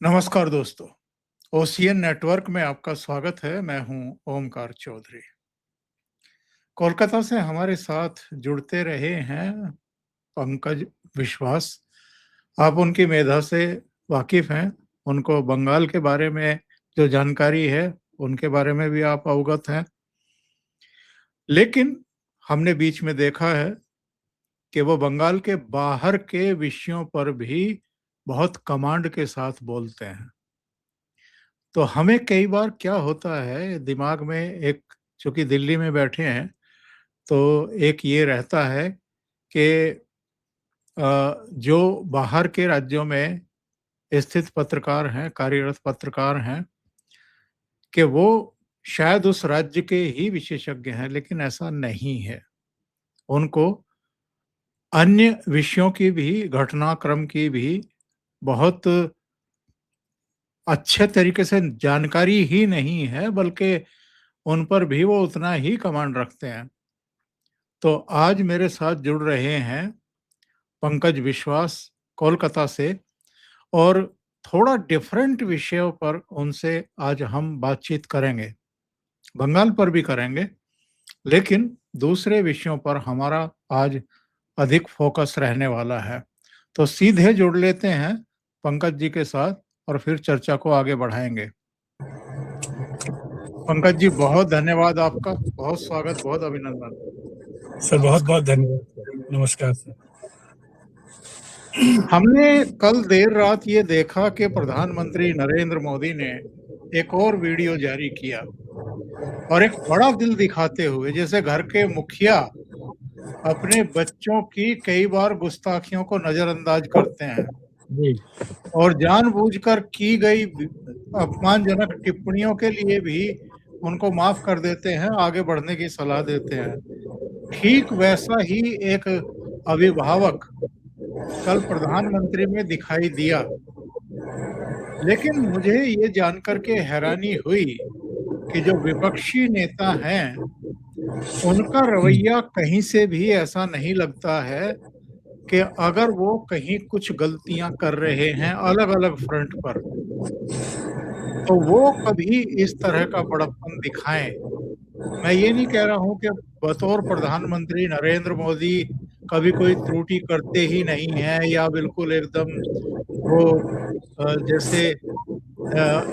नमस्कार दोस्तों, ocean network में आपका स्वागत है। मैं हूं ओमकार चौधरी। कोलकाता से हमारे साथ जुड़ते रहे हैं पंकज विश्वास। आप उनकी मेधा से वाकिफ हैं। उनको बंगाल के बारे में जो जानकारी है, उनके बारे में भी आप अवगत हैं। लेकिन हमने बीच में देखा है कि वो बंगाल के बाहर के विषयों पर भी बहुत कमांड के साथ बोलते हैं। तो हमें कई बार क्या होता है दिमाग में एक, चूंकि दिल्ली में बैठे हैं, तो एक ये रहता है कि जो बाहर के राज्यों में स्थित पत्रकार हैं, कार्यरत पत्रकार हैं, कि वो शायद उस राज्य के ही विशेषज्ञ हैं, लेकिन ऐसा नहीं है। उनको अन्य विषयों की भी, घटनाक्रम की भी बहुत अच्छे तरीके से जानकारी ही नहीं है, बल्कि उन पर भी वो उतना ही कमांड रखते हैं। तो आज मेरे साथ जुड़ रहे हैं पंकज विश्वास कोलकाता से, और थोड़ा डिफरेंट विषयों पर उनसे आज हम बातचीत करेंगे। बंगाल पर भी करेंगे, लेकिन दूसरे विषयों पर हमारा आज अधिक फोकस रहने वाला है। तो सीधे जुड़ लेते हैं पंकज जी के साथ और फिर चर्चा को आगे बढ़ाएंगे। पंकज जी, बहुत धन्यवाद आपका। बहुत स्वागत, बहुत अभिनंदन। सर बहुत बहुत धन्यवाद सर। नमस्कार सर। हमने कल देर रात ये देखा कि प्रधानमंत्री नरेंद्र मोदी ने एक और वीडियो जारी किया, और एक बड़ा दिल दिखाते हुए, जैसे घर के मुखिया अपने बच्चों की कई बार गुस्ताखियों को नजरअंदाज करते हैं जी। और जानबूझकर की गई अपमानजनक टिप्पणियों के लिए भी उनको माफ कर देते हैं, आगे बढ़ने की सलाह देते हैं। ठीक वैसा ही एक अभिभावक कल प्रधानमंत्री में दिखाई दिया। लेकिन मुझे ये जानकर के हैरानी हुई कि जो विपक्षी नेता हैं, उनका रवैया कहीं से भी ऐसा नहीं लगता है कि अगर वो कहीं कुछ गलतियां कर रहे हैं अलग अलग फ्रंट पर, तो वो कभी इस तरह का बड़प्पन दिखाएं। मैं ये नहीं कह रहा हूं कि बतौर प्रधानमंत्री नरेंद्र मोदी कभी कोई त्रुटि करते ही नहीं है, या बिल्कुल एकदम वो जैसे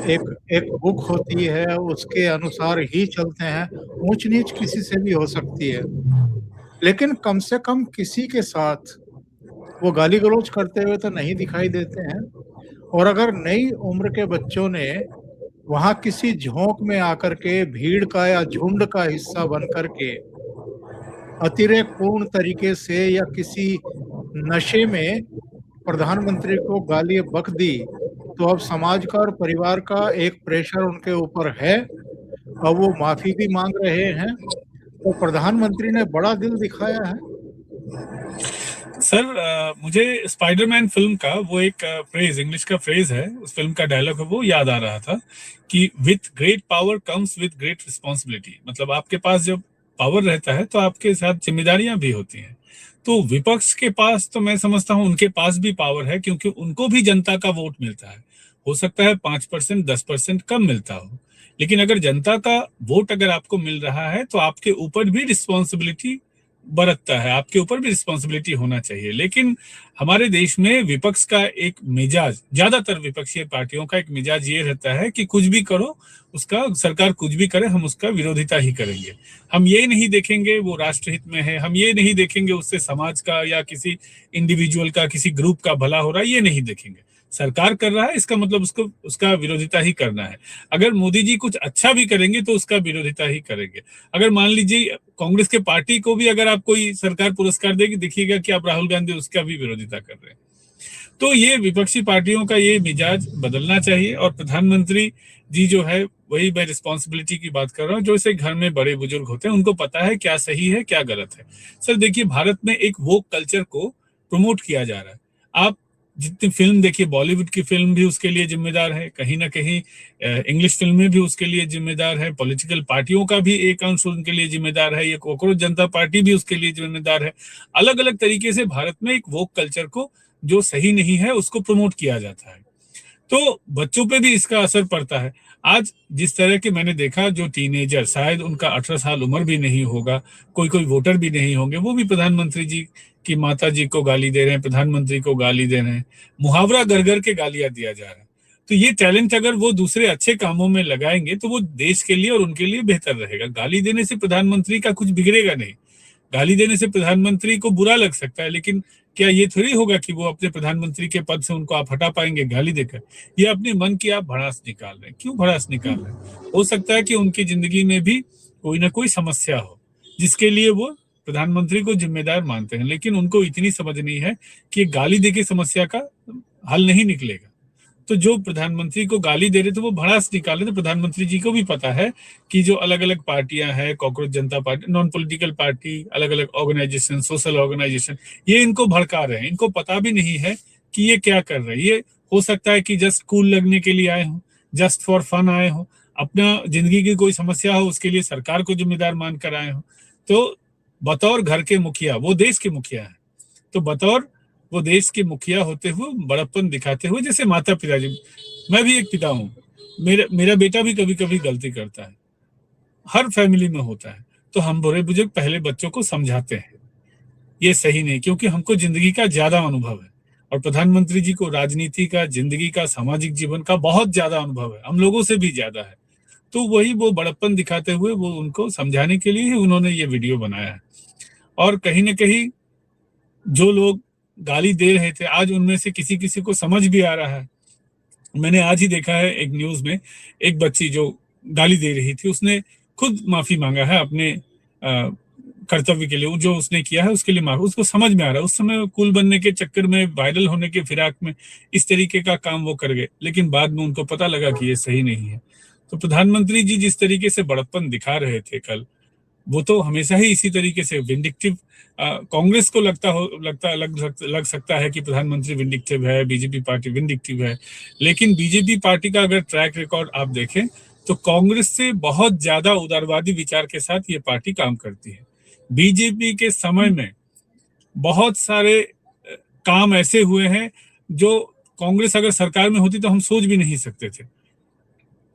एक एक बुक होती है उसके अनुसार ही चलते हैं। ऊंच नीच किसी से भी हो सकती है, लेकिन कम से कम किसी के साथ वो गाली गलौज करते हुए तो नहीं दिखाई देते हैं। और अगर नई उम्र के बच्चों ने वहां किसी झोंक में आकर के भीड़ का या झुंड का हिस्सा बन करके अतिरेक पूर्ण तरीके से या किसी नशे में प्रधानमंत्री को गाली बक दी, तो अब समाज का और परिवार का एक प्रेशर उनके ऊपर है। अब वो माफी भी मांग रहे हैं। तो प्रधानमंत्री ने बड़ा दिल दिखाया है। सर मुझे स्पाइडरमैन फिल्म का वो एक फ्रेज, इंग्लिश का फ्रेज है, उस फिल्म का डायलॉग है, वो याद आ रहा था कि with great power comes with great responsibility. मतलब आपके पास जब पावर रहता है तो आपके साथ जिम्मेदारियां भी होती हैं। तो विपक्ष के पास तो मैं समझता हूं उनके पास भी पावर है, क्योंकि उनको भी जनता का वोट मिलता है। हो सकता है 5% 10% कम मिलता हो, लेकिन अगर जनता का वोट अगर आपको मिल रहा है तो आपके ऊपर भी रिस्पॉन्सिबिलिटी बरतता है, आपके ऊपर भी रिस्पॉन्सिबिलिटी होना चाहिए। लेकिन हमारे देश में विपक्ष का एक मिजाज, ज्यादातर विपक्षी पार्टियों का एक मिजाज ये रहता है कि कुछ भी करो, उसका सरकार कुछ भी करे, हम उसका विरोधिता ही करेंगे। हम ये नहीं देखेंगे वो राष्ट्रहित में है, हम ये नहीं देखेंगे उससे समाज का या किसी इंडिविजुअल का, किसी ग्रुप का भला हो रहा है, ये नहीं देखेंगे। सरकार कर रहा है, इसका मतलब उसको उसका विरोधिता ही करना है। अगर मोदी जी कुछ अच्छा भी करेंगे तो उसका विरोधिता ही करेंगे। अगर मान लीजिए कांग्रेस के पार्टी को भी अगर आप कोई सरकार पुरस्कार देगी, देखिएगा कि आप राहुल गांधी उसका भी विरोधिता कर रहे हैं। तो ये विपक्षी पार्टियों का ये मिजाज बदलना चाहिए। और प्रधानमंत्री जी जो है, वही मैं रिस्पॉन्सिबिलिटी की बात कर रहा हूँ, जो इसे घर में बड़े बुजुर्ग होते हैं उनको पता है क्या सही है क्या गलत है। सर देखिए, भारत में एक वोक कल्चर को प्रमोट किया जा रहा है। आप जितनी फिल्म देखिए, बॉलीवुड की फिल्म भी उसके लिए जिम्मेदार है, कहीं ना कहीं इंग्लिश फिल्में भी उसके लिए जिम्मेदार है, पॉलिटिकल पार्टियों का भी एक अंश उनके लिए जिम्मेदार है, ये कॉकरोच जनता पार्टी भी उसके लिए जिम्मेदार है। अलग अलग तरीके से भारत में एक वोक कल्चर को, जो सही नहीं है, उसको प्रमोट किया जाता है। तो बच्चों पे भी इसका असर पड़ता है। आज जिस तरह के मैंने देखा, जो टीनेजर, शायद उनका 18 साल उम्र भी नहीं होगा, कोई कोई वोटर भी नहीं होंगे, वो भी प्रधानमंत्री जी की माता जी को गाली दे रहे हैं, प्रधानमंत्री को गाली दे रहे हैं, मुहावरा घर घर के गालियां दिया जा रहा है। तो ये टैलेंट अगर वो दूसरे अच्छे कामों में लगाएंगे तो वो देश के लिए और उनके लिए बेहतर रहेगा। गाली देने से प्रधानमंत्री का कुछ बिगड़ेगा नहीं। गाली देने से प्रधानमंत्री को बुरा लग सकता है, लेकिन क्या ये थोड़ी होगा कि वो अपने प्रधानमंत्री के पद से उनको आप हटा पाएंगे गाली देकर? ये अपने मन की आप भड़ास निकाल रहे हैं। क्यों भड़ास निकाल रहे हैं? हो सकता है कि उनकी जिंदगी में भी कोई ना कोई समस्या हो जिसके लिए वो प्रधानमंत्री को जिम्मेदार मानते हैं, लेकिन उनको इतनी समझ नहीं है कि गाली देके समस्या का हल नहीं निकलेगा। तो जो प्रधानमंत्री को गाली दे रहे थे वो भड़ास निकाले। तो प्रधानमंत्री जी को भी पता है कि जो अलग अलग पार्टियां हैं, कॉकरोच जनता पार्टी, नॉन पॉलिटिकल पार्टी, अलग अलग ऑर्गेनाइजेशन, सोशल ऑर्गेनाइजेशन, ये इनको भड़का रहे हैं। इनको पता भी नहीं है कि ये क्या कर रहे हैं। ये हो सकता है कि जस्ट कूल लगने के लिए आए हों, जस्ट फॉर फन आए हों, अपना जिंदगी की कोई समस्या हो उसके लिए सरकार को जिम्मेदार मानकर आए हों। तो बतौर घर के मुखिया, वो देश के मुखिया है, तो बतौर वो देश के मुखिया होते हुए बड़प्पन दिखाते हुए, जैसे माता पिता जी, मैं भी एक पिता हूँ, मेरा बेटा भी कभी कभी गलती करता है, हर फैमिली में होता है। तो हम बड़े बुजुर्ग पहले बच्चों को समझाते हैं ये सही नहीं, क्योंकि हमको जिंदगी का ज्यादा अनुभव है और प्रधानमंत्री जी को राजनीति का, जिंदगी का, सामाजिक जीवन का बहुत ज्यादा अनुभव है, हम लोगों से भी ज्यादा है। तो वही वो बड़प्पन दिखाते हुए वो उनको समझाने के लिए ही उन्होंने ये वीडियो बनाया है। और कहीं ना कहीं जो लोग गाली दे रहे थे, आज उनमें से किसी किसी को समझ भी आ रहा है। मैंने आज ही देखा है एक न्यूज में, एक बच्ची जो गाली दे रही थी उसने खुद माफी मांगा है अपने कर्तव्य के लिए, जो उसने किया है उसके लिए माफी। उसको समझ में आ रहा है, उस समय कूल बनने के चक्कर में, वायरल होने के फिराक में इस तरीके का काम वो कर गए, लेकिन बाद में उनको पता लगा कि ये सही नहीं है। तो प्रधानमंत्री जी जिस तरीके से बड़प्पन दिखा रहे थे कल, वो तो हमेशा ही इसी तरीके से विंडिक्टिव, कांग्रेस को लग सकता है कि प्रधानमंत्री विंडिक्टिव है, बीजेपी पार्टी विंडिक्टिव है, लेकिन बीजेपी पार्टी का अगर ट्रैक रिकॉर्ड आप देखें तो कांग्रेस से बहुत ज्यादा उदारवादी विचार के साथ ये पार्टी काम करती है। बीजेपी के समय में बहुत सारे काम ऐसे हुए हैं जो कांग्रेस अगर सरकार में होती तो हम सोच भी नहीं सकते थे।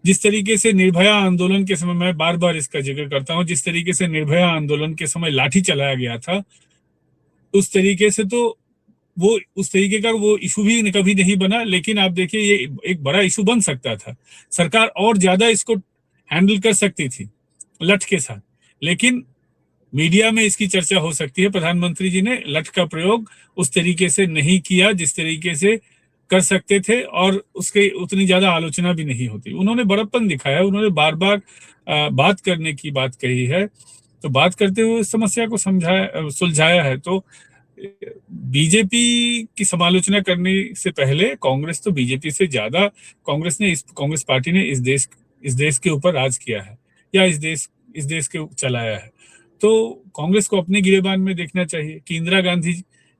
जिस तरीके से निर्भया आंदोलन के समय, मैं बार बार इसका जिक्र करता हूं, जिस तरीके से निर्भया आंदोलन के समय लाठी चलाया गया था, उस तरीके से तो वो उस तरीके का वो इशू भी कभी नहीं बना। लेकिन आप देखिए ये एक बड़ा इशू बन सकता था, सरकार और ज्यादा इसको हैंडल कर सकती थी लठ के साथ, लेकिन मीडिया में इसकी चर्चा हो सकती है। प्रधानमंत्री जी ने लठ का प्रयोग उस तरीके से नहीं किया जिस तरीके से कर सकते थे, और उसके उतनी ज्यादा आलोचना भी नहीं होती। उन्होंने बड़प्पन दिखाया, उन्होंने बार बार बात करने की बात कही है, तो बात करते हुए समस्या को सुलझाया है। तो बीजेपी की समालोचना करने से पहले कांग्रेस तो बीजेपी से ज्यादा, कांग्रेस पार्टी ने इस देश के ऊपर राज किया है, या इस देश के चलाया है। तो कांग्रेस को अपने गिरेबान में देखना चाहिए कि इंदिरा गांधी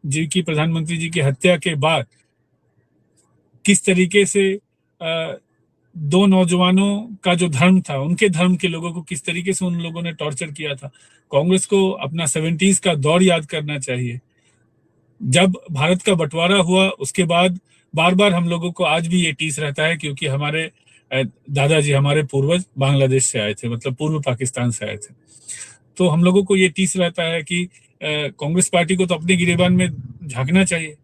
जी की, प्रधानमंत्री जी की हत्या के बाद किस तरीके से दो नौजवानों का जो धर्म था, उनके धर्म के लोगों को किस तरीके से उन लोगों ने टॉर्चर किया था। कांग्रेस को अपना 70s का दौर याद करना चाहिए। जब भारत का बंटवारा हुआ उसके बाद बार बार हम लोगों को आज भी ये टीस रहता है, क्योंकि हमारे दादाजी, हमारे पूर्वज बांग्लादेश से आए थे, मतलब पूर्व पाकिस्तान से आए थे। तो हम लोगों को ये टीस रहता है कि कांग्रेस पार्टी को तो अपने गिरेबान में झांकना चाहिए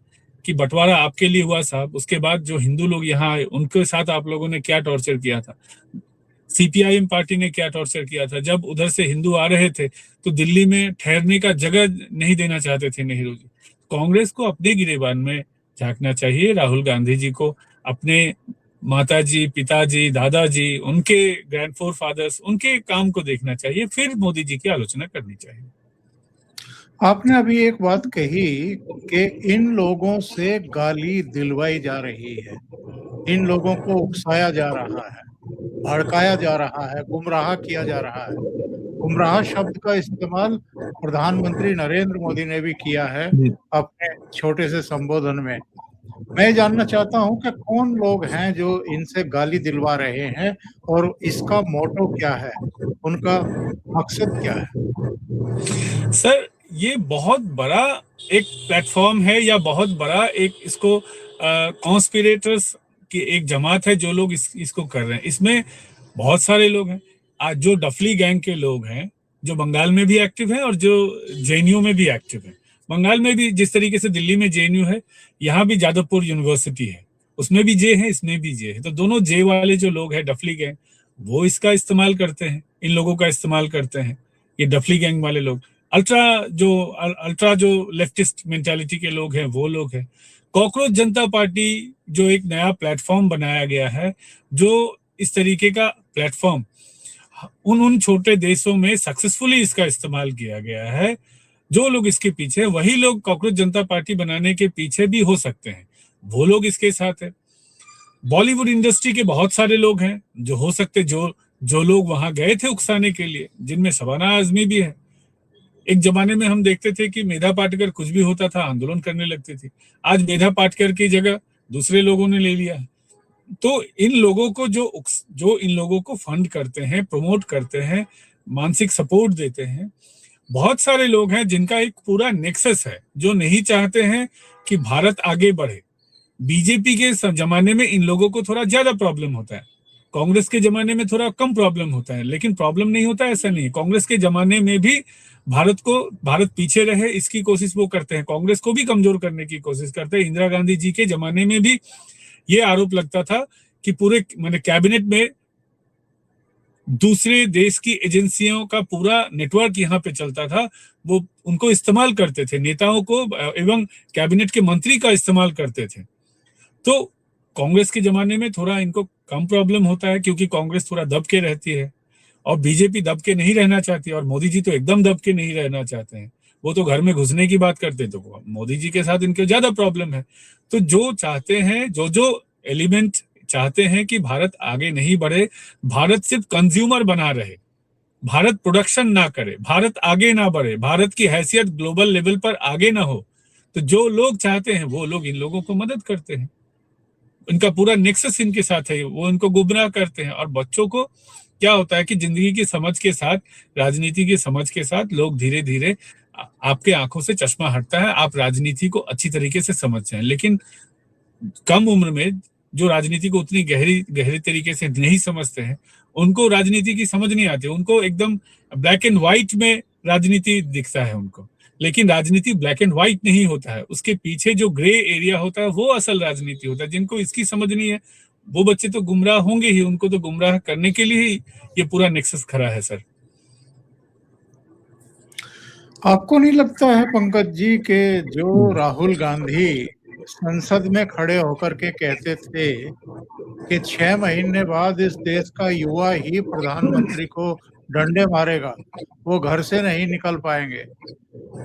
कि बंटवारा आपके लिए हुआ साहब, उसके बाद जो हिंदू लोग यहाँ आए उनके साथ आप लोगों ने क्या टॉर्चर किया था, सीपीआईएम पार्टी ने क्या टॉर्चर किया था। जब उधर से हिंदू आ रहे थे तो दिल्ली में ठहरने का जगह नहीं देना चाहते थे नेहरू जी। कांग्रेस को अपने गिरेबान में झांकना चाहिए। राहुल गांधी जी को अपने माताजी, पिताजी, दादाजी, उनके ग्रैंड फोर फादर्स, उनके काम को देखना चाहिए, फिर मोदी जी की आलोचना करनी चाहिए। आपने अभी एक बात कही कि इन लोगों से गाली दिलवाई जा रही है, इन लोगों को उकसाया जा रहा है, भड़काया जा रहा है, गुमराह किया जा रहा है। गुमराह शब्द का इस्तेमाल प्रधानमंत्री नरेंद्र मोदी ने भी किया है अपने छोटे से संबोधन में। मैं जानना चाहता हूं कि कौन लोग हैं जो इनसे गाली दिलवा रहे हैं और इसका मोटो क्या है, उनका मकसद क्या है? सर, ये बहुत बड़ा एक प्लेटफॉर्म है, या बहुत बड़ा एक इसको कॉन्स्पिरेटर्स कि एक जमात है जो लोग इसको कर रहे हैं। इसमें बहुत सारे लोग हैं आज जो डफली गैंग के लोग हैं, जो बंगाल में भी एक्टिव हैं और जो जेएनयू में भी एक्टिव हैं। बंगाल में भी जिस तरीके से दिल्ली में जेएनयू है, यहाँ भी जादवपुर यूनिवर्सिटी है, उसमें भी जे है, इसमें भी जे है। तो दोनों जे वाले जो लोग हैं डफली गैंग, वो इसका इस्तेमाल करते हैं, इन लोगों का इस्तेमाल करते हैं, ये डफली गैंग वाले लोग। अल्ट्रा जो लेफ्टिस्ट मेंटालिटी के लोग हैं वो लोग हैं। कॉकरोच जनता पार्टी जो एक नया प्लेटफॉर्म बनाया गया है, जो इस तरीके का प्लेटफॉर्म उन छोटे देशों में सक्सेसफुली इसका इस्तेमाल किया गया है, जो लोग इसके पीछे, वही लोग कॉकरोच जनता पार्टी बनाने के पीछे भी हो सकते हैं, वो लोग इसके साथ है। बॉलीवुड इंडस्ट्री के बहुत सारे लोग हैं जो हो सकते, जो लोग वहां गए थे उकसाने के लिए, जिनमें शबाना आजमी भी है। एक जमाने में हम देखते थे कि मेधा पाटकर कुछ भी होता था आंदोलन करने लगती थी, आज मेधा पाटकर की जगह दूसरे लोगों ने ले लिया है। तो इन लोगों को जो इन लोगों को फंड करते हैं, प्रमोट करते हैं, मानसिक सपोर्ट देते हैं, बहुत सारे लोग हैं जिनका एक पूरा नेक्सस है, जो नहीं चाहते हैं कि भारत आगे बढ़े। बीजेपी के जमाने में इन लोगों को थोड़ा ज्यादा प्रॉब्लम होता है, कांग्रेस के जमाने में थोड़ा कम प्रॉब्लम होता है, लेकिन प्रॉब्लम नहीं होता ऐसा नहीं। कांग्रेस के जमाने में भी भारत पीछे रहे इसकी कोशिश वो करते हैं, कांग्रेस को भी कमजोर करने की कोशिश करते हैं। इंदिरा गांधी जी के जमाने में भी ये आरोप लगता था कि पूरे कैबिनेट में दूसरे देश की एजेंसियों का पूरा नेटवर्क यहाँ पे चलता था, वो उनको इस्तेमाल करते थे, नेताओं को एवं कैबिनेट के मंत्री का इस्तेमाल करते थे। तो कांग्रेस के जमाने में थोड़ा इनको कम प्रॉब्लम होता है, क्योंकि कांग्रेस थोड़ा दब के रहती है और बीजेपी दब के नहीं रहना चाहती, और मोदी जी तो एकदम दब के नहीं रहना चाहते हैं, वो तो घर में घुसने की बात करते, तो मोदी जी के साथ इनके ज्यादा प्रॉब्लम है। तो जो चाहते हैं, जो एलिमेंट चाहते हैं कि भारत आगे नहीं बढ़े, भारत सिर्फ कंज्यूमर बना रहे, भारत प्रोडक्शन ना करे, भारत आगे ना बढ़े, भारत की हैसियत ग्लोबल लेवल पर आगे ना हो, तो जो लोग चाहते हैं वो लोग इन लोगों को मदद करते हैं, इनका पूरा नेक्सस इनके साथ है, वो इनको गुमराह करते हैं। और बच्चों को क्या होता है कि जिंदगी की समझ के साथ, राजनीति की समझ के साथ लोग धीरे धीरे, आपके आंखों से चश्मा हटता है, आप राजनीति को अच्छी तरीके से समझते हैं, लेकिन कम उम्र में जो राजनीति को उतनी गहरी तरीके से नहीं समझते हैं, उनको राजनीति की समझ नहीं आती, उनको एकदम ब्लैक एंड व्हाइट में राजनीति दिखता है उनको। लेकिन राजनीति ब्लैक एंड व्हाइट नहीं होता है, उसके पीछे जो ग्रे एरिया होता है वो असल राजनीति होता है। जिनको इसकी समझ नहीं है वो बच्चे तो गुमराह होंगे ही, उनको तो गुमराह करने के लिए ही ये पूरा नेक्सस खड़ा है। सर, आपको नहीं लगता है पंकज जी के जो राहुल गांधी संसद में खड़े होकर के कहते थे कि 6 महीने बाद इस देश का युवा ही प्रधानमंत्री को डंडे मारेगा, वो घर से नहीं निकल पाएंगे।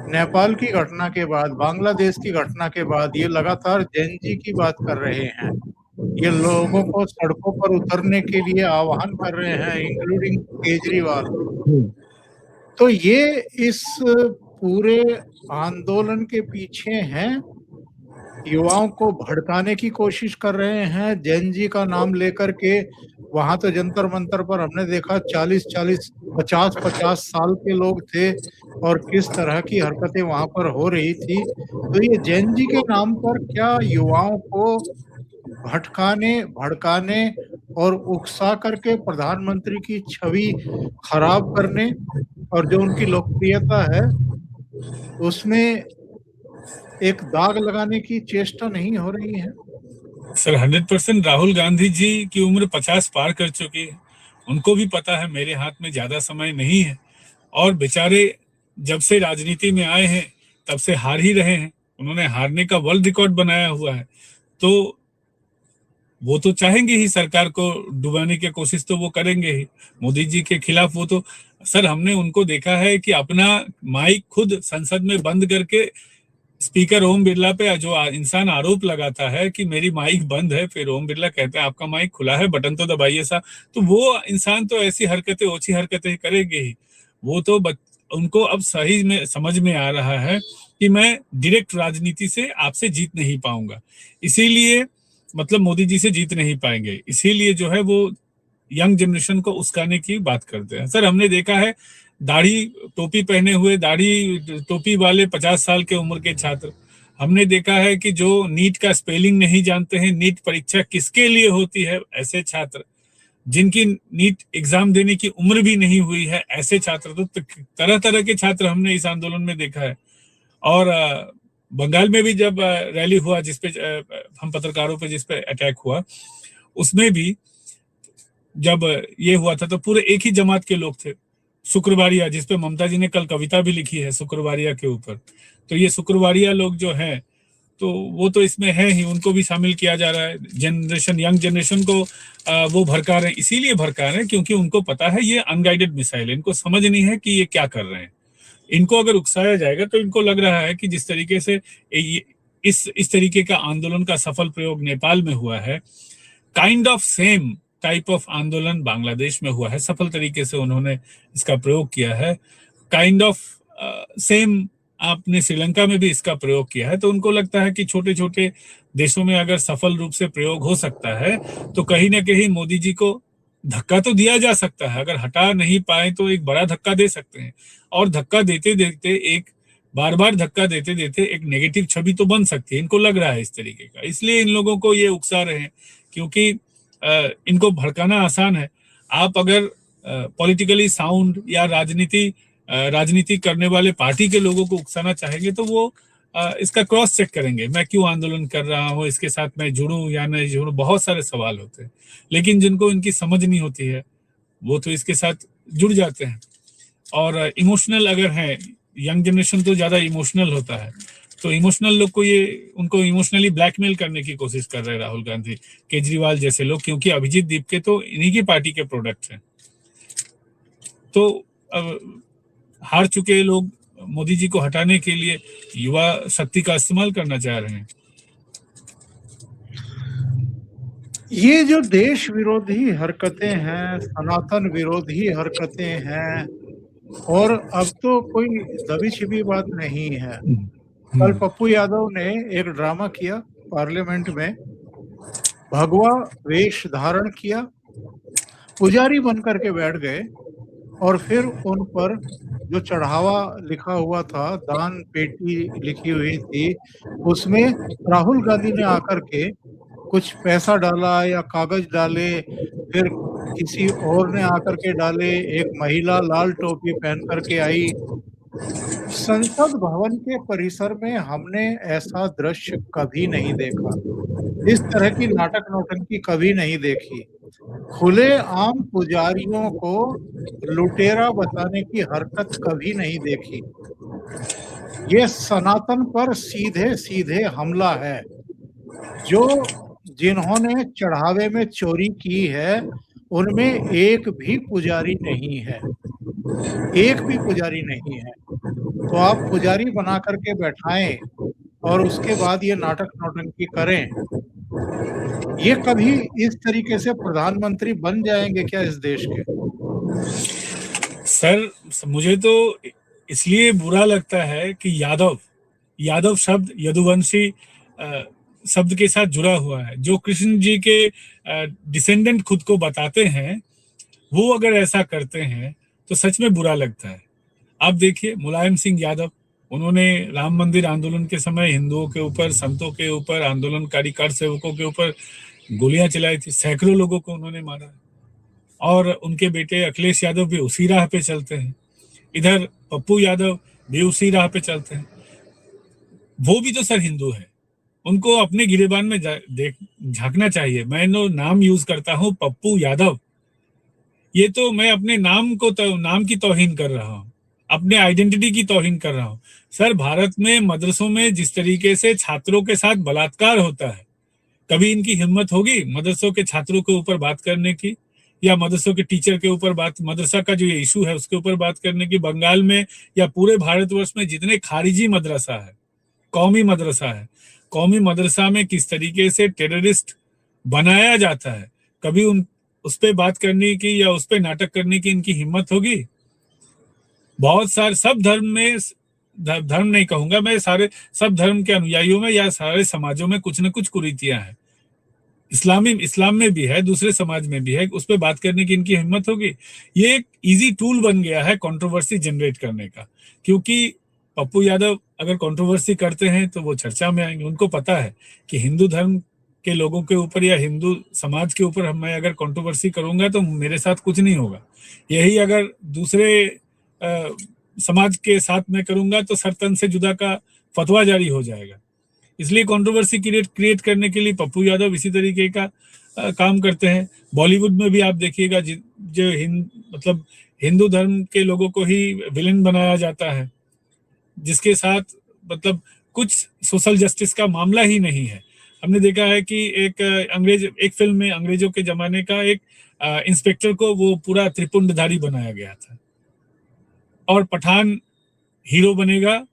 नेपाल की घटना के बाद, बांग्लादेश की घटना के बाद ये लगातार जेन जी की बात कर रहे हैं, ये लोगों को सड़कों पर उतरने के लिए आह्वान कर रहे हैं, इंक्लूडिंग केजरीवाल। तो ये इस पूरे आंदोलन के पीछे हैं, युवाओं को भड़काने की कोशिश कर रहे हैं, जेन जी का नाम लेकर के। वहां तो जंतर मंतर पर हमने देखा 40-40, 50-50 साल के लोग थे और किस तरह की हरकतें वहां पर हो रही थी। तो ये जेन जी के नाम पर क्या युवाओं को भड़काने और उकसा करके प्रधानमंत्री की छवि खराब करने और जो उनकी लोकप्रियता है उसमें एक दाग लगाने की चेष्टा नहीं हो रही है? सर 100% राहुल गांधी जी की उम्र 50 पार कर चुकी है, उनको भी पता है मेरे हाथ में ज्यादा समय नहीं है, और बेचारे जब से राजनीति में आए हैं तब से हार ही रहे हैं, उन्होंने हारने का वर्ल्ड रिकॉर्ड बनाया हुआ है। तो वो तो चाहेंगे ही सरकार को डुबाने की कोशिश तो वो करेंगे ही, मोदी जी के खिलाफ। वो तो सर हमने उनको देखा है कि अपना माइक खुद संसद में बंद करके स्पीकर ओम बिरला पे जो इंसान आरोप लगाता है कि मेरी माइक बंद है, फिर ओम बिरला कहते हैं आपका माइक खुला है, बटन तो दबाइए सा, तो वो इंसान तो ऐसी हरकतें, ओछी हरकतें करेंगे ही। वो तो उनको अब सही में समझ में आ रहा है कि मैं डायरेक्ट राजनीति से आपसे जीत नहीं पाऊंगा, इसीलिए मतलब मोदी जी से जीत नहीं पाएंगे, इसीलिए जो है वो यंग जनरेशन को उस्काने की बात करते हैं। सर हमने देखा है दाढ़ी टोपी पहने हुए, दाढ़ी टोपी वाले 50 साल के उम्र के छात्र हमने देखा है कि जो नीट का स्पेलिंग नहीं जानते हैं, नीट परीक्षा किसके लिए होती है, ऐसे छात्र, जिनकी नीट एग्जाम देने की उम्र भी नहीं हुई है, ऐसे छात्र, तो तरह तरह के छात्र हमने इस आंदोलन में देखा है। और बंगाल में भी जब रैली हुआ जिसपे हम पत्रकारों पे जिसपे अटैक हुआ, उसमें भी जब ये हुआ था तो पूरे एक ही जमात के लोग थे। शुक्रवारिया, जिसपे ममता जी ने कल कविता भी लिखी है शुक्रवारिया के ऊपर, तो ये शुक्रवारिया लोग जो हैं तो वो तो इसमें है ही, उनको भी शामिल किया जा रहा है। जनरेशन, यंग जनरेशन को वो भड़का रहे हैं, इसीलिए भड़का रहे हैं क्योंकि उनको पता है ये अनगाइडेड मिसाइल है, इनको समझ नहीं है कि ये क्या कर रहे हैं। इनको अगर उकसाया जाएगा तो इनको लग रहा है कि जिस तरीके से इस तरीके का आंदोलन का सफल प्रयोग नेपाल में हुआ है, kind of same type of आंदोलन बांग्लादेश में हुआ है, सफल तरीके से उन्होंने इसका प्रयोग किया है। काइंड ऑफ सेम आपने श्रीलंका में भी इसका प्रयोग किया है। तो उनको लगता है कि छोटे छोटे देशों में अगर सफल रूप से प्रयोग हो सकता है तो कहीं ना कहीं मोदी जी को धक्का तो दिया जा सकता है, अगर हटा नहीं पाए तो एक बड़ा धक्का दे सकते हैं। और धक्का देते देते एक बार बार धक्का देते देते एक नेगेटिव छवि तो बन सकती है, इनको लग रहा है इस तरीके का, इसलिए इन लोगों को ये उकसा रहे हैं क्योंकि इनको भड़काना आसान है। आप अगर पॉलिटिकली साउंड या राजनीति करने वाले पार्टी के लोगों को उकसाना चाहेंगे तो वो इसका क्रॉस चेक करेंगे, मैं क्यों आंदोलन कर रहा हूँ, इसके साथ मैं जुड़ूं या नहीं जुड़ूं, बहुत सारे सवाल होते हैं। लेकिन जिनको इनकी समझ नहीं होती है वो तो इसके साथ जुड़ जाते हैं। और इमोशनल अगर है, यंग जनरेशन तो ज्यादा इमोशनल होता है, तो इमोशनल लोग को ये उनको इमोशनली ब्लैकमेल करने की कोशिश कर रहे हैं राहुल गांधी, केजरीवाल जैसे लोग, क्योंकि अभिजीत दीपके तो इन्हीं की पार्टी के प्रोडक्ट हैं। तो अब हार चुके लोग मोदी जी को हटाने के लिए युवा शक्ति का इस्तेमाल करना चाह रहे हैं। ये जो देश विरोधी हरकतें हैं, सनातन विरोधी हरकतें हैं, और अब तो कोई दबी छिपी बात नहीं है। कल पप्पू यादव ने एक ड्रामा किया पार्लियामेंट में, भगवा वेश धारण किया, पुजारी बनकर के बैठ गए और फिर उन पर जो चढ़ावा लिखा हुआ था, दान पेटी लिखी हुई थी, उसमें राहुल गांधी ने आकर के कुछ पैसा डाला या कागज डाले, फिर किसी और ने आकर के डाले, एक महिला लाल टोपी पहन करके आई। संसद भवन के परिसर में हमने ऐसा दृश्य कभी नहीं देखा, इस तरह की नाटक नौटंकी कभी नहीं देखी। खुले आम पुजारियों को लुटेरा बताने की हरकत कभी नहीं देखी। ये सनातन पर सीधे सीधे हमला है। जो जिन्होंने चढ़ावे में चोरी की है उनमें एक भी पुजारी नहीं है, एक भी पुजारी नहीं है। तो आप पुजारी बना करके बैठाएं और उसके बाद ये नाटक नौटंकी करें। ये कभी इस तरीके से प्रधानमंत्री बन जाएंगे क्या इस देश के? सर, मुझे तो इसलिए बुरा लगता है कि यादव शब्द यदुवंशी शब्द के साथ जुड़ा हुआ है। जो कृष्ण जी के डिसेंडेंट खुद को बताते हैं वो अगर ऐसा करते हैं तो सच में बुरा लगता है। आप देखिए मुलायम सिंह यादव, उन्होंने राम मंदिर आंदोलन के समय हिंदुओं के ऊपर, संतों के ऊपर, आंदोलनकारी कर सेवकों के ऊपर गोलियां चलाई थी, सैकड़ों लोगों को उन्होंने मारा। और उनके बेटे अखिलेश यादव भी उसी राह पे चलते हैं, इधर पप्पू यादव भी उसी राह पे चलते हैं। वो भी तो सर हिंदू है, उनको अपने गिरेबान में झांकना चाहिए। मैं नाम यूज करता हूं पप्पू यादव, ये तो मैं अपने नाम की तौहीन कर रहा हूं, अपने आइडेंटिटी की तौहीन कर रहा हूं। सर, भारत में मदरसों में जिस तरीके से छात्रों के साथ बलात्कार होता है, कभी इनकी हिम्मत होगी मदरसों के छात्रों के ऊपर बात करने की, या मदरसों के टीचर के ऊपर बात, मदरसा का जो ये इशू है उसके ऊपर बात करने की? बंगाल में या पूरे भारतवर्ष में जितने खारिजी मदरसा है, कौमी मदरसा है, कौमी मदरसा में किस तरीके से टेररिस्ट बनाया जाता है, कभी उस पे बात करने की या उस पे नाटक करने की इनकी हिम्मत होगी? बहुत सारे सब धर्म में, धर्म नहीं कहूंगा मैं, सब धर्म के अनुयायियों में या सारे समाजों में कुछ न कुछ कुरीतियां हैं। इस्लाम में भी है, दूसरे समाज में भी है, उस पर बात करने की इनकी हिम्मत होगी? ये एक इजी टूल बन गया है कंट्रोवर्सी जनरेट करने का, क्योंकि पप्पू यादव अगर कंट्रोवर्सी करते हैं तो वो चर्चा में आएंगे। उनको पता है कि हिंदू धर्म के लोगों के ऊपर या हिंदू समाज के ऊपर मैं अगर कंट्रोवर्सी करूंगा तो मेरे साथ कुछ नहीं होगा, यही अगर दूसरे समाज के साथ मैं करूंगा तो सर तन से जुदा का फतवा जारी हो जाएगा। इसलिए कंट्रोवर्सी क्रिएट करने के लिए पप्पू यादव इसी तरीके का काम करते हैं। बॉलीवुड में भी आप देखिएगा जो मतलब हिंदू धर्म के लोगों को ही विलेन बनाया जाता है, जिसके साथ मतलब कुछ सोशल जस्टिस का मामला ही नहीं है। हमने देखा है कि एक फिल्म में अंग्रेजों के जमाने का एक इंस्पेक्टर को वो पूरा त्रिपुंडधारी बनाया गया था, और पठान हीरो बनेगा,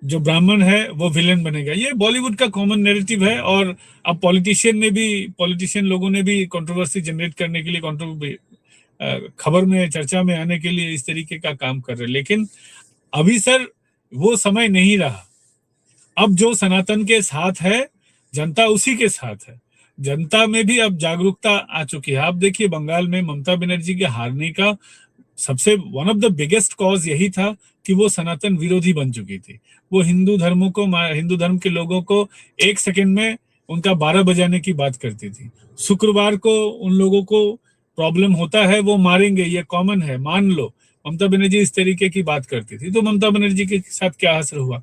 जो ब्राह्मण है वो विलेन बनेगा। ये बॉलीवुड का कॉमन नैरेटिव है, और अब पॉलिटिशियन लोगों ने भी कंट्रोवर्सी जनरेट करने के लिए, खबर में चर्चा में आने के लिए इस तरीके का काम कर रहे हैं। लेकिन अभी सर वो समय नहीं रहा। अब जो सनातन के साथ है जनता उसी के साथ है। जनता में भी अब जागरूकता आ चुकी है। आप देखिए बंगाल में ममता बनर्जी के हारने का सबसे one of the biggest cause यही था कि वो सनातन विरोधी बन चुकी थी। वो हिंदू धर्म के लोगों को एक सेकंड में उनका 12 बजाने की बात करती थी। शुक्रवार को उन लोगों को प्रॉब्लम होता है, वो मारेंगे, ये कॉमन है, मान लो। ममता बनर्जी इस तरीके की बात करती थी, तो ममता बनर्जी के साथ क्या असर हुआ?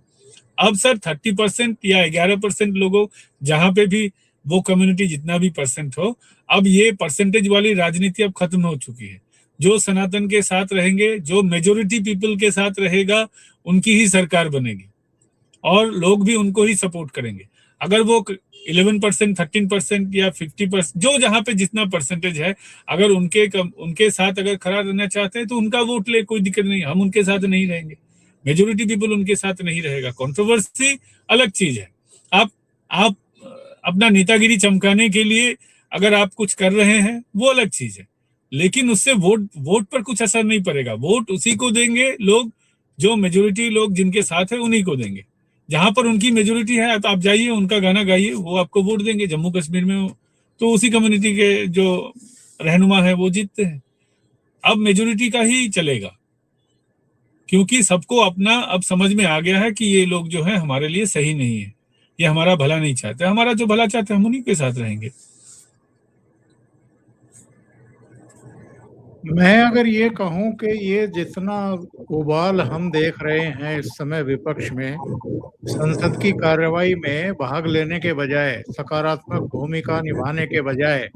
अब सर 30% या 11% लोगों, जहां पे भी वो कम्युनिटी जितना भी परसेंट हो, अब ये परसेंटेज वाली राजनीति अब खत्म हो चुकी है। जो सनातन के साथ रहेंगे, जो मेजोरिटी पीपल के साथ रहेगा, उनकी ही सरकार बनेगी और लोग भी उनको ही सपोर्ट करेंगे। अगर वो 11%, 13% या 50%, जो जहां पे जितना परसेंटेज है, अगर उनके साथ अगर खड़ा रहना चाहते हैं तो उनका वोट ले, कोई दिक्कत नहीं। हम उनके साथ नहीं रहेंगे, मेजोरिटी पीपल उनके साथ नहीं रहेगा। कंट्रोवर्सी अलग चीज है। आप अपना नेतागिरी चमकाने के लिए अगर आप कुछ कर रहे हैं वो अलग चीज है, लेकिन उससे वोट पर कुछ असर नहीं पड़ेगा। वोट उसी को देंगे लोग, जो मेजोरिटी लोग जिनके साथ है उन्हीं को देंगे। जहां पर उनकी मेजोरिटी है तो आप जाइए, उनका गाना गाइए, वो आपको वोट देंगे। जम्मू कश्मीर में तो उसी कम्युनिटी के जो रहनुमा है वो जीतते हैं। अब मेजोरिटी का ही चलेगा, क्योंकि सबको अपना अब समझ में आ गया है कि ये लोग जो है हमारे लिए सही नहीं है, ये हमारा भला नहीं चाहते। हमारा जो भला चाहते हैं हम उन्हीं के साथ रहेंगे। मैं अगर ये कहूं कि ये जितना उबाल हम देख रहे हैं इस समय विपक्ष में, संसद की कार्रवाई में भाग लेने के बजाय, सकारात्मक भूमिका निभाने के बजाय,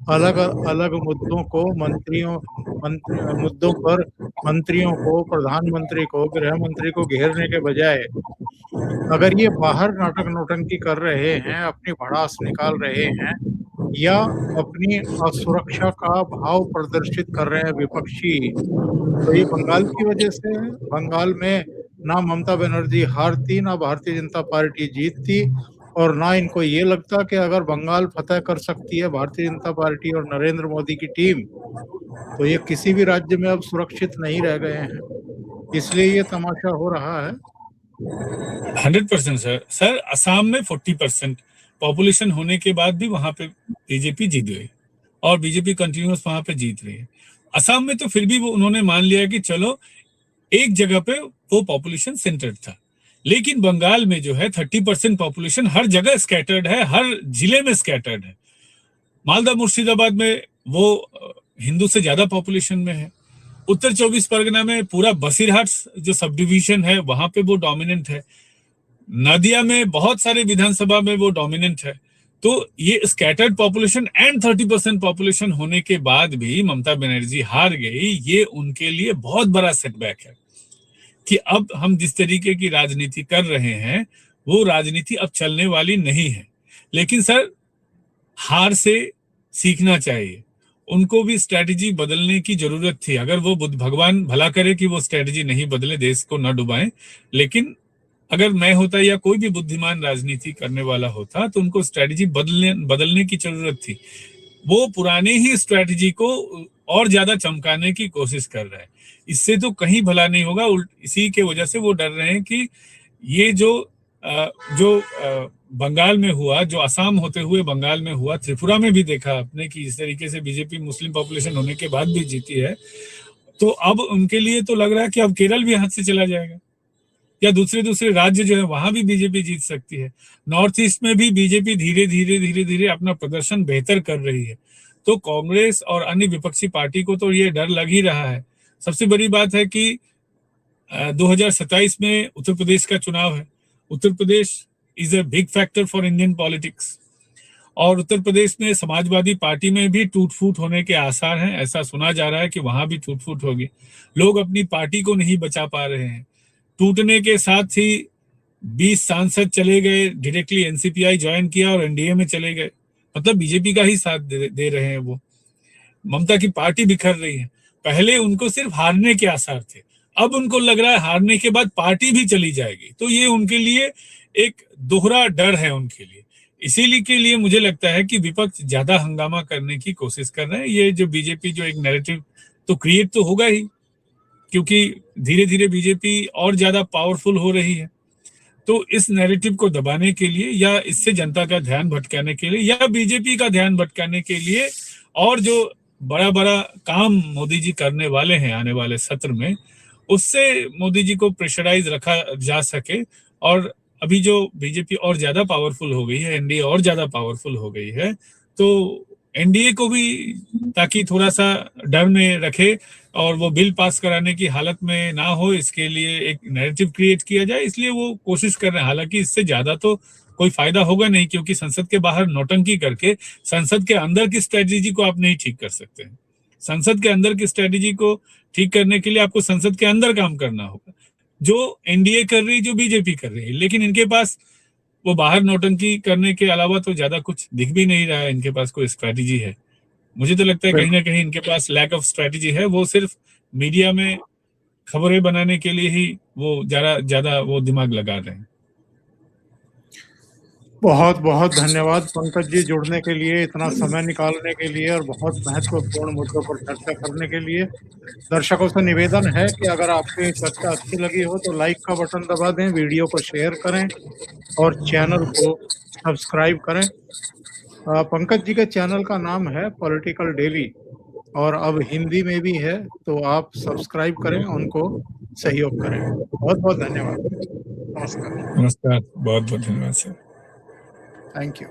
अलग अलग मुद्दों पर मंत्रियों को, प्रधानमंत्री को, गृह मंत्री को घेरने के बजाय, अगर ये बाहर नाटक नौटंकी कर रहे हैं, अपनी भड़ास निकाल रहे हैं, या अपनी असुरक्षा का भाव प्रदर्शित कर रहे हैं विपक्षी, तो ये बंगाल की वजह से है। बंगाल में ना ममता बनर्जी हारती, ना भारतीय जनता पार्टी जीतती, और ना इनको ये लगता कि अगर बंगाल फतह कर सकती है भारतीय जनता पार्टी और नरेंद्र मोदी की टीम, तो ये किसी भी राज्य में अब सुरक्षित नहीं रह गए हैं। इसलिए ये तमाशा हो रहा है। 100% सर असम में 40% पॉपुलेशन होने के बाद भी वहां पे बीजेपी जीत गई, और बीजेपी कंटिन्यूअस वहां पे जीत रही है। असम में तो फिर भी वो उन्होंने मान लिया कि चलो एक जगह पे वो पॉपुलेशन सेंटर्ड था, लेकिन बंगाल में जो है 30% पॉपुलेशन हर जगह स्कैटर्ड है, हर जिले में स्कैटर्ड है। मालदा मुर्शिदाबाद में वो हिंदू से ज्यादा पॉपुलेशन में है। उत्तर 24 परगना में पूरा बसीरहाट जो सब डिवीजन है वहां पे वो डोमिनेंट है। नदिया में बहुत सारे विधानसभा में वो डोमिनेंट है। तो ये स्कैटर्ड पॉपुलेशन एंड 30% पॉपुलेशन होने के बाद भी ममता बनर्जी हार गई, ये उनके लिए बहुत बड़ा सेटबैक है कि अब हम जिस तरीके की राजनीति कर रहे हैं वो राजनीति अब चलने वाली नहीं है। लेकिन सर हार से सीखना चाहिए, उनको भी स्ट्रेटजी बदलने की जरूरत थी। अगर वो भगवान भला करे कि वो स्ट्रेटजी नहीं बदले, देश को न डुबाएं, लेकिन अगर मैं होता या कोई भी बुद्धिमान राजनीति करने वाला होता तो उनको स्ट्रेटजी बदलने की जरूरत थी। वो पुराने ही स्ट्रेटजी को और ज्यादा चमकाने की कोशिश कर रहे हैं। इससे तो कहीं भला नहीं होगा। इसी के वजह से वो डर रहे हैं कि ये जो बंगाल में हुआ, जो असम होते हुए बंगाल में हुआ, त्रिपुरा में भी देखा आपने कि इस तरीके से बीजेपी मुस्लिम पॉपुलेशन होने के बाद भी जीती है, तो अब उनके लिए तो लग रहा है कि अब केरल भी हाथ से चला जाएगा। या दूसरे राज्य जो है वहां भी बीजेपी जीत सकती है। नॉर्थ ईस्ट में भी बीजेपी धीरे धीरे अपना प्रदर्शन बेहतर कर रही है। तो कांग्रेस और अन्य विपक्षी पार्टी को तो ये डर लग ही रहा है। सबसे बड़ी बात है कि 2027 में उत्तर प्रदेश का चुनाव है। Uttar Pradesh is a big factor for Indian politics, और उत्तर प्रदेश में समाजवादी पार्टी में भी टूट फूट होने के आसार हैं। ऐसा सुना जा रहा है कि वहां भी टूट फूट होगी। लोग अपनी पार्टी को नहीं बचा पा रहे हैं। टूटने के साथ ही 20 सांसद चले गए, डायरेक्टली एनसीपीआई ज्वाइन किया और एनडीए में चले गए, मतलब बीजेपी का ही साथ दे रहे हैं वो। ममता की पार्टी बिखर रही है। पहले उनको सिर्फ हारने के आसार थे, अब उनको लग रहा है हारने के बाद पार्टी भी चली जाएगी। तो ये उनके लिए एक दोहरा डर है उनके लिए। इसीलिए के लिए मुझे लगता है कि विपक्ष ज्यादा हंगामा करने की कोशिश कर रहे हैं। ये जो बीजेपी जो एक नैरेटिव तो क्रिएट तो होगा ही, क्योंकि धीरे धीरे बीजेपी और ज्यादा पावरफुल हो रही है। तो इस नैरेटिव को दबाने के लिए या इससे जनता का ध्यान भटकाने के लिए या बीजेपी का ध्यान भटकाने के लिए और जो बड़ा बड़ा काम मोदी जी करने वाले हैं आने वाले सत्र में, उससे मोदी जी को प्रेशराइज रखा जा सके। और अभी जो बीजेपी और ज्यादा पावरफुल हो गई है, एनडीए और ज्यादा पावरफुल हो गई है, तो एनडीए को भी ताकि थोड़ा सा डर में रखे और वो बिल पास कराने की हालत में ना हो, इसके लिए एक नैरेटिव क्रिएट किया जाए। इसलिए वो कोशिश कर रहे हैं। हालांकि इससे ज्यादा तो कोई फायदा होगा नहीं, क्योंकि संसद के बाहर नौटंकी करके संसद के अंदर की स्ट्रेटेजी को आप नहीं ठीक कर सकते हैं। संसद के अंदर की स्ट्रेटेजी को ठीक करने के लिए आपको संसद के अंदर काम करना होगा, जो एनडीए कर रही, जो बीजेपी कर रही है। लेकिन इनके पास वो बाहर नौटंकी करने के अलावा तो ज्यादा कुछ दिख भी नहीं रहा है इनके पास कोई स्ट्रैटेजी है। मुझे तो लगता है कहीं ना कहीं इनके पास लैक ऑफ स्ट्रैटेजी है। वो सिर्फ मीडिया में खबरें बनाने के लिए ही वो ज्यादा वो दिमाग लगा रहे हैं। बहुत बहुत धन्यवाद पंकज जी, जुड़ने के लिए, इतना समय निकालने के लिए और बहुत महत्वपूर्ण मुद्दों पर चर्चा करने के लिए। दर्शकों से निवेदन है कि अगर आपको ये चर्चा अच्छी लगी हो तो लाइक का बटन दबा दें, वीडियो को शेयर करें और चैनल को सब्सक्राइब करें। पंकज जी के चैनल का नाम है पॉलिटिकल डेली और अब हिंदी में भी है, तो आप सब्सक्राइब करें, उनको सहयोग करें। बहुत बहुत धन्यवाद। नमस्कार। नमस्कार, बहुत बहुत धन्यवाद सर। Thank you.